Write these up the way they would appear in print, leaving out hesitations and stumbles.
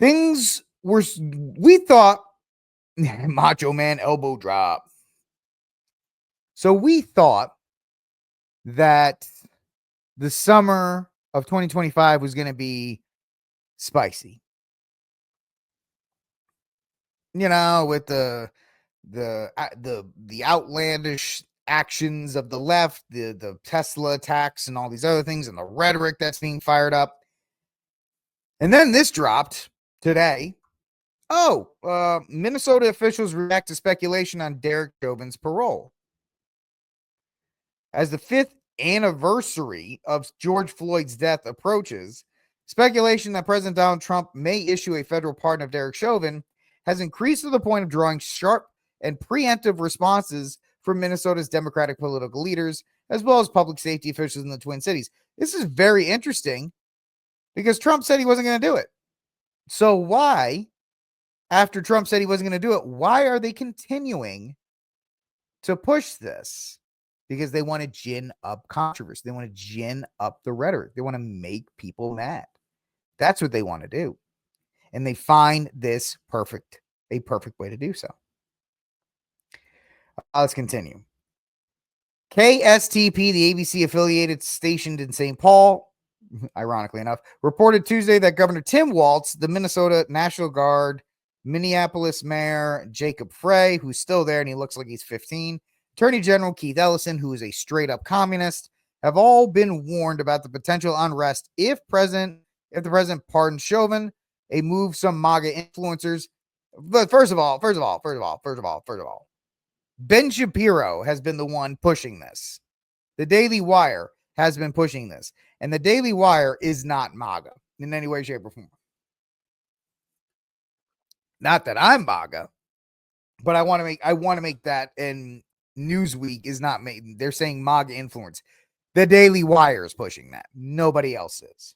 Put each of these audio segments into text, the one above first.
things were, we thought, Macho Man elbow drop. So we thought that the summer of 2025 was going to be spicy. You know, with the outlandish actions of the left, the Tesla attacks and all these other things, and the rhetoric that's being fired up. And then this dropped today. Minnesota officials react to speculation on Derek Chauvin's parole. As the 5th anniversary of George Floyd's death approaches, speculation that President Donald Trump may issue a federal pardon of Derek Chauvin has increased to the point of drawing sharp and preemptive responses from Minnesota's Democratic political leaders, as well as public safety officials in the Twin Cities. This is very interesting because Trump said he wasn't going to do it. So why, after Trump said he wasn't going to do it, why are they continuing to push this? Because they want to gin up controversy. They want to gin up the rhetoric. They want to make people mad. That's what they want to do. And they find this a perfect way to do so. Let's continue. KSTP, the ABC affiliated stationed in St. Paul, ironically enough, reported Tuesday that Governor Tim Walz, the Minnesota National Guard, Minneapolis Mayor Jacob Frey, who's still there and he looks like he's 15, Attorney General Keith Ellison, who is a straight-up communist, have all been warned about the potential unrest if the president pardons Chauvin, a move some MAGA influencers. But first of all, Ben Shapiro has been the one pushing this. The Daily Wire has been pushing this, and the Daily Wire is not MAGA in any way, shape, or form. Not that I'm MAGA, but I want to make that. And Newsweek is not made. They're saying MAGA influence. The Daily Wire is pushing that. Nobody else is.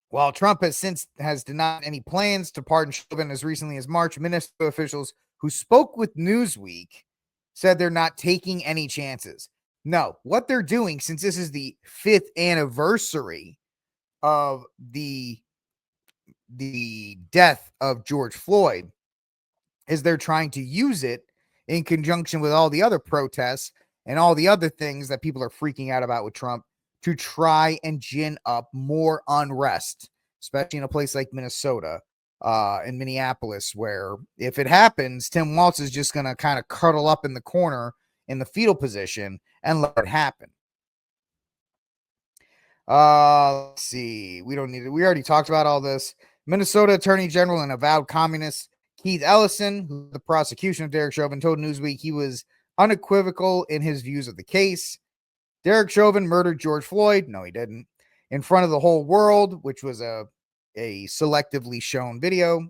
While Trump has denied any plans to pardon Chauvin as recently as March, Minnesota officials who spoke with Newsweek said they're not taking any chances. No, what they're doing, since this is the 5th anniversary of the death of George Floyd, is they're trying to use it in conjunction with all the other protests and all the other things that people are freaking out about with Trump to try and gin up more unrest, especially in a place like Minnesota, in Minneapolis, where if it happens, Tim Walz is just going to kind of cuddle up in the corner in the fetal position and let it happen. Let's see. We don't need it. We already talked about all this. Minnesota Attorney General and avowed communist Keith Ellison, who the prosecution of Derek Chauvin, told Newsweek he was unequivocal in his views of the case. Derek Chauvin murdered George Floyd. No, he didn't. In front of the whole world, which was a selectively shown video.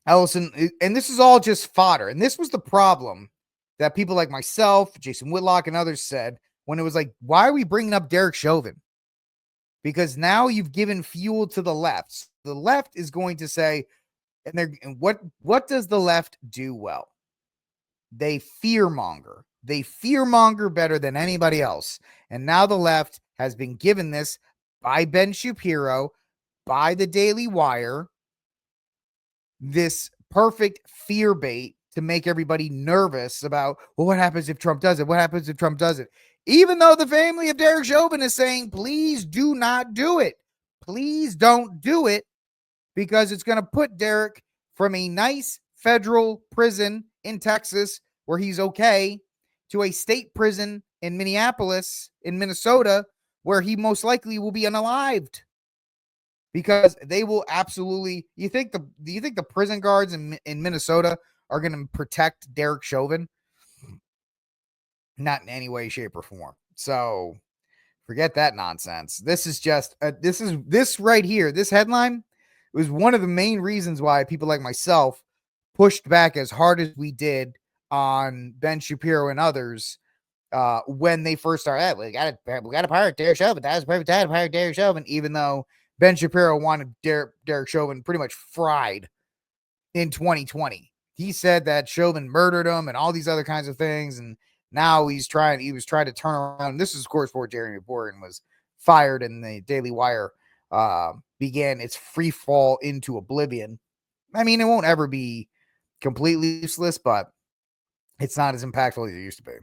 Ellison, and this is all just fodder. And this was the problem that people like myself, Jason Whitlock, and others said when it was like, why are we bringing up Derek Chauvin? Because now you've given fuel to the left. The left is going to say, and what does the left do well? They fearmonger. They fearmonger better than anybody else. And now the left has been given this by Ben Shapiro, by the Daily Wire, this perfect fear bait to make everybody nervous about, well, what happens if Trump does it? What happens if Trump does it? Even though the family of Derek Chauvin is saying, please do not do it. Please don't do it, because it's going to put Derek from a nice federal prison in Texas where he's okay to a state prison in Minneapolis, in Minnesota, where he most likely will be unalived, because they will absolutely. Do you think the prison guards in Minnesota are going to protect Derek Chauvin? Not in any way, shape, or form. So forget that nonsense. This is just this right here. This headline was one of the main reasons why people like myself pushed back as hard as we did on Ben Shapiro and others when they first started. We got to pirate Derek Chauvin. That was perfect time to pirate Derek Chauvin, even though Ben Shapiro wanted Derek Chauvin pretty much fried in 2020. He said that Chauvin murdered him and all these other kinds of things, and now he was trying to turn around. This is, of course, before Jeremy Bourne was fired and the Daily Wire began its free fall into oblivion. I mean, it won't ever be completely useless, but it's not as impactful as it used to be.